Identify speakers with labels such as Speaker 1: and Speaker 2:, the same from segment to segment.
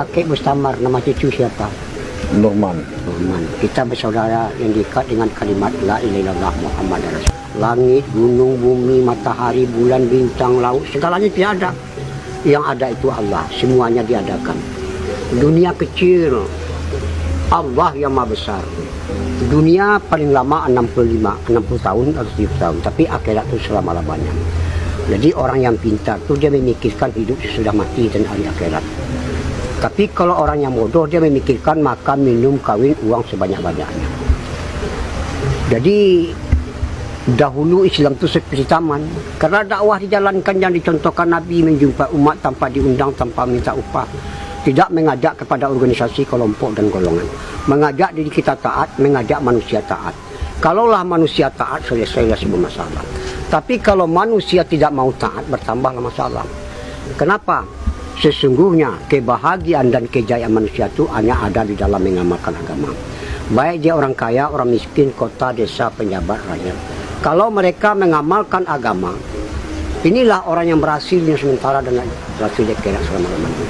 Speaker 1: kakek Mustamar, nama cucu siapa?
Speaker 2: Norman.
Speaker 1: Norman. Kita bersaudara yang dekat dengan kalimat La ilaha illallah Muhammad Rasul. Langit, gunung, bumi, matahari, bulan, bintang, laut, segalanya tidak ada. Yang ada itu Allah, semuanya diadakan. Dunia kecil, Allah yang maha besar. Dunia paling lama 60 tahun atau 70 tahun, tapi akhirat itu selama-lamanya. Jadi orang yang pintar itu dia memikirkan hidup sesudah mati dan hari akhirat. Tapi kalau orang yang bodoh dia memikirkan makan, minum, kawin, uang sebanyak-banyaknya. Jadi dahulu Islam itu seperti taman. Karena dakwah dijalankan yang dicontohkan Nabi, menjumpai umat tanpa diundang, tanpa minta upah. Tidak mengajak kepada organisasi, kelompok dan golongan. Mengajak diri kita taat, mengajak manusia taat. Kalaulah manusia taat, selesailah semua masalah. Tapi kalau manusia tidak mau taat, bertambahlah masalah. Kenapa? Sesungguhnya kebahagiaan dan kejayaan manusia itu hanya ada di dalam mengamalkan agama. Baik dia orang kaya, orang miskin, kota, desa, penjabat, rakyat. Kalau mereka mengamalkan agama, inilah orang yang berhasil yang sementara dan berhasil di akhirat selama-lamanya.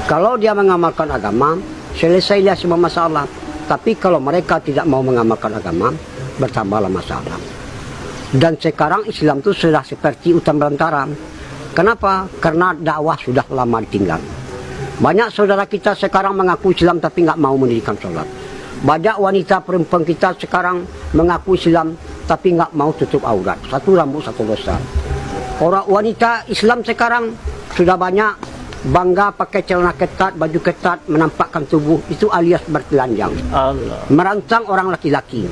Speaker 1: Kalau dia mengamalkan agama, selesailah semua masalah. Tapi kalau mereka tidak mau mengamalkan agama, bertambahlah masalah. Dan sekarang Islam itu sudah seperti hutan belantara. Kenapa? Karena dakwah sudah lama ditinggal. Banyak saudara kita sekarang mengaku Islam tapi nggak mau mendirikan sholat. Banyak wanita perempuan kita sekarang mengaku Islam tapi nggak mau tutup aurat. Satu rambut, satu dosa. Orang wanita Islam sekarang sudah banyak bangga pakai celana ketat, baju ketat, menampakkan tubuh. Itu alias bertelanjang.
Speaker 2: Allah.
Speaker 1: Merancang orang laki-laki.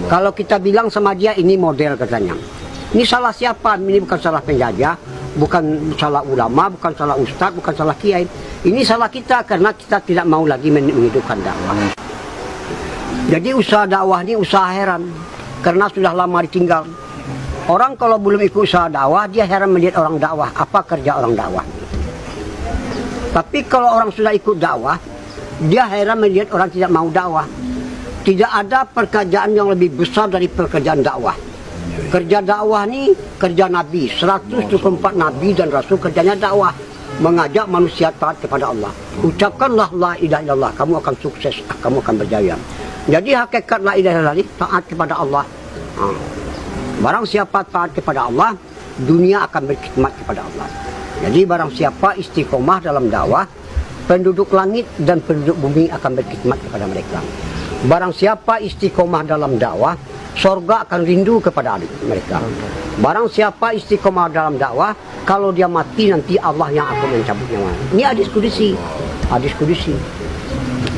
Speaker 1: Kalau kita bilang sama dia ini model katanya. Ini salah siapa? Ini bukan salah penjajah, bukan salah ulama, bukan salah ustaz, bukan salah kiai. Ini salah kita karena kita tidak mau lagi menghidupkan dakwah. Jadi usaha dakwah ini usaha heran karena sudah lama ditinggal. Orang kalau belum ikut usaha dakwah, dia heran melihat orang dakwah. Apa kerja orang dakwah? Tapi kalau orang sudah ikut dakwah, dia heran melihat orang tidak mau dakwah. Tidak ada pekerjaan yang lebih besar dari pekerjaan dakwah. Kerja dakwah ini kerja Nabi, 124 Nabi dan Rasul kerjanya dakwah. Mengajak manusia taat kepada Allah. Ucapkanlah la ilaha illallah, kamu akan sukses, kamu akan berjaya. Jadi hakikat la ilaha illallah ini taat kepada Allah. Barang siapa taat kepada Allah, dunia akan berkhidmat kepada Allah. Jadi barang siapa istiqomah dalam dakwah, penduduk langit dan penduduk bumi akan berkhidmat kepada mereka. Barang siapa istiqomah dalam dakwah, surga akan rindu kepada mereka. Barang siapa istiqomah dalam dakwah, kalau dia mati nanti Allah yang akan mencabut nyawa. Ini hadis kudusi. Hadis kudusi.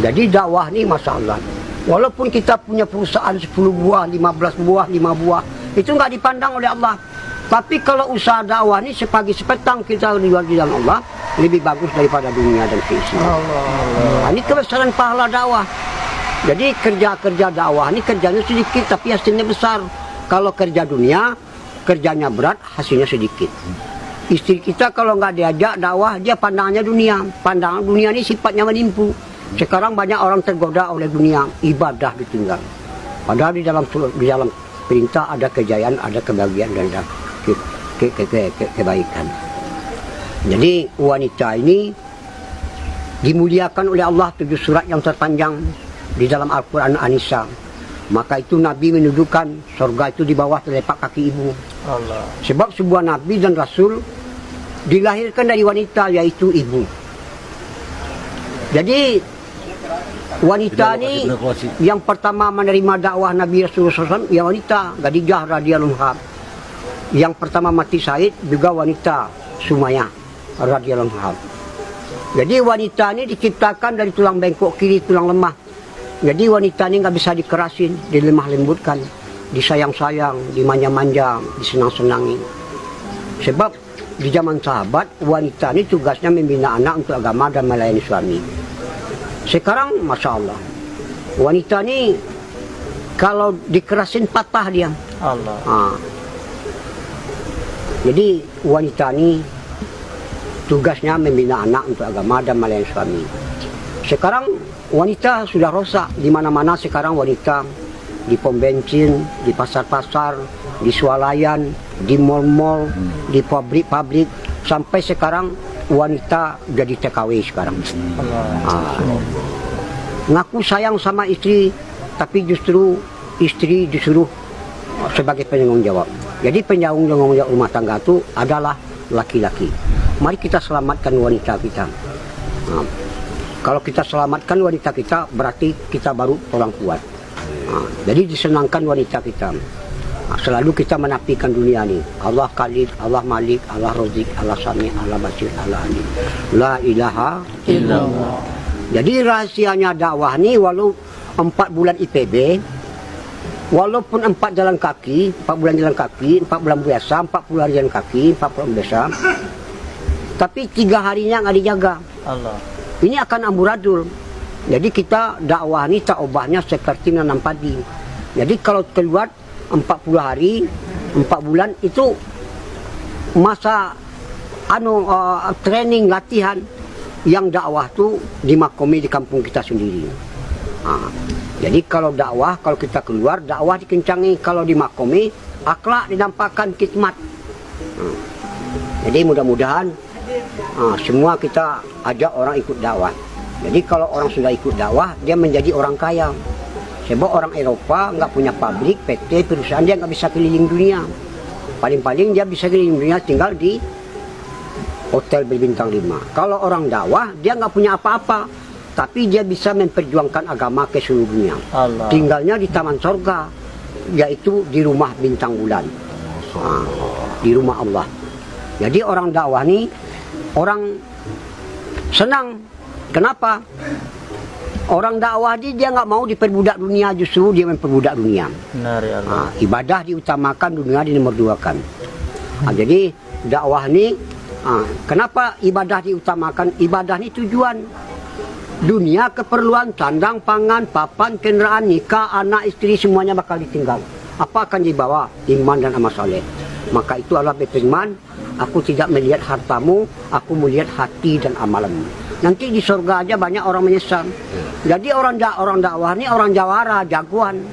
Speaker 1: Jadi dakwah ini Masya Allah. Walaupun kita punya perusahaan 10 buah, 15 buah, 5 buah, itu nggak dipandang oleh Allah. Tapi kalau usaha dakwah ini sepagi sepetang kita di dalam Allah, lebih bagus daripada dunia dan keisinya. Ini kebesaran pahala dakwah. Jadi kerja-kerja dakwah ini kerjanya sedikit tapi hasilnya besar. Kalau kerja dunia, kerjanya berat, hasilnya sedikit. Istri kita kalau nggak diajak dakwah, dia pandangannya dunia. Pandangan dunia ini sifatnya menipu. Sekarang banyak orang tergoda oleh dunia, ibadah ditinggal. Padahal di dalam perintah ada kejayaan, ada kebahagiaan dan ada kebaikan. Jadi wanita ini dimuliakan oleh Allah 7 surat yang terpanjang di dalam Al-Quran An-Nisa. Maka itu Nabi menunjukkan surga itu di bawah telapak kaki ibu. Allah. Sebab sebuah Nabi dan Rasul dilahirkan dari wanita, yaitu ibu. Jadi wanita ini yang pertama menerima dakwah Nabi Rasulullah SAW, yang wanita Khadijah radhiyallahu anha. Yang pertama mati syahid juga wanita Sumayyah radhiyallahu anha. Jadi wanita ini diciptakan dari tulang bengkok kiri, tulang lemah. Jadi wanita ini nggak bisa dikerasin, dilemah lembutkan, disayang-sayang, dimanja-manja, disenang-senangi. Sebab di zaman sahabat, wanita ini tugasnya membina anak untuk agama dan melayani suami. Sekarang, Masya Allah, wanita ini kalau dikerasin patah dia. Allah. Jadi wanita ini tugasnya membina anak untuk agama dan melayani suami. Sekarang wanita sudah rosak di mana-mana. Sekarang wanita di pom bensin, di pasar-pasar, di swalayan, di mal-mal, di pabrik-pabrik, sampai sekarang wanita jadi TKW sekarang. Ngaku sayang sama istri, tapi justru istri disuruh sebagai penanggung jawab. Jadi penanggung jawab rumah tangga itu adalah laki-laki. Mari kita selamatkan wanita kita. Kalau kita selamatkan wanita kita, berarti kita baru orang kuat. Jadi disenangkan wanita kita. Selalu kita menafikan dunia ini. Allah Khalik, Allah Malik, Allah Razik, Allah Sami, Allah Basir, Allah Alim. La ilaha illallah. Jadi rahasianya dakwah ini, walau 4 bulan IPB, walaupun 4 jalan kaki, 4 bulan jalan kaki, 4 bulan biasa, 40 hari jalan kaki, 40 biasa, tapi 3 harinya nggak dijaga. Allah. Ini akan amburadul. Jadi kita dakwah ini tak ubahnya seperti nanam padi. Jadi kalau keluar 40 hari, 4 bulan itu masa training latihan yang dakwah tu dimakomi di kampung kita sendiri. Jadi kalau dakwah, kalau kita keluar dakwah dikencangi, kalau dimakomi akhlak dinampakkan khidmat. Jadi mudah-mudahan semua kita ajak orang ikut dakwah. Jadi kalau orang sudah ikut dakwah, dia menjadi orang kaya. Sebab orang Eropa nggak punya pabrik, PT, perusahaan, dia nggak bisa keliling dunia. Paling-paling dia bisa keliling dunia tinggal di hotel berbintang 5. Kalau orang dakwah, dia nggak punya apa-apa, tapi dia bisa memperjuangkan agama ke seluruh dunia. Allah. Tinggalnya di taman sorga, yaitu di rumah bintang bulan, di rumah Allah. Jadi orang dakwah ini orang senang. Kenapa? Orang dakwah dia nggak mau diperbudak dunia, justru dia memperbudak dunia. Benar, ya Allah. Ibadah diutamakan, dunia dinomorduakan. Jadi dakwah ini, kenapa ibadah diutamakan? Ibadah ini tujuan. Dunia keperluan, sandang, pangan, papan, kendaraan, nikah, anak, istri, semuanya bakal ditinggal. Apa akan dibawa? Iman dan amal saleh. Maka itu Allah berfirman, aku tidak melihat hartamu, aku melihat hati dan amalanmu. Nanti di surga aja banyak orang menyesal. Jadi orang dakwah ini orang jawara, jagoan.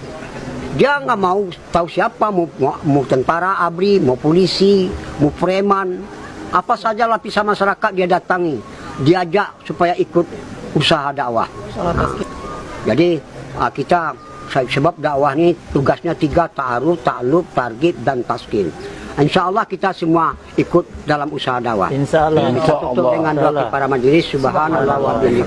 Speaker 1: Dia nggak mau tahu siapa, mau tentara, ABRI, mau polisi, mau preman, apa saja lapisan masyarakat dia datangi, diajak supaya ikut usaha dakwah. Jadi kita, sebab dakwah ini tugasnya 3, ta'aruf, ta'aluf, targhib, dan taskin. Insya Allah kita semua ikut dalam usaha dakwah. Insya Allah. Kita tutup dengan doa para majelis. Subhanallah wa bihamdihi.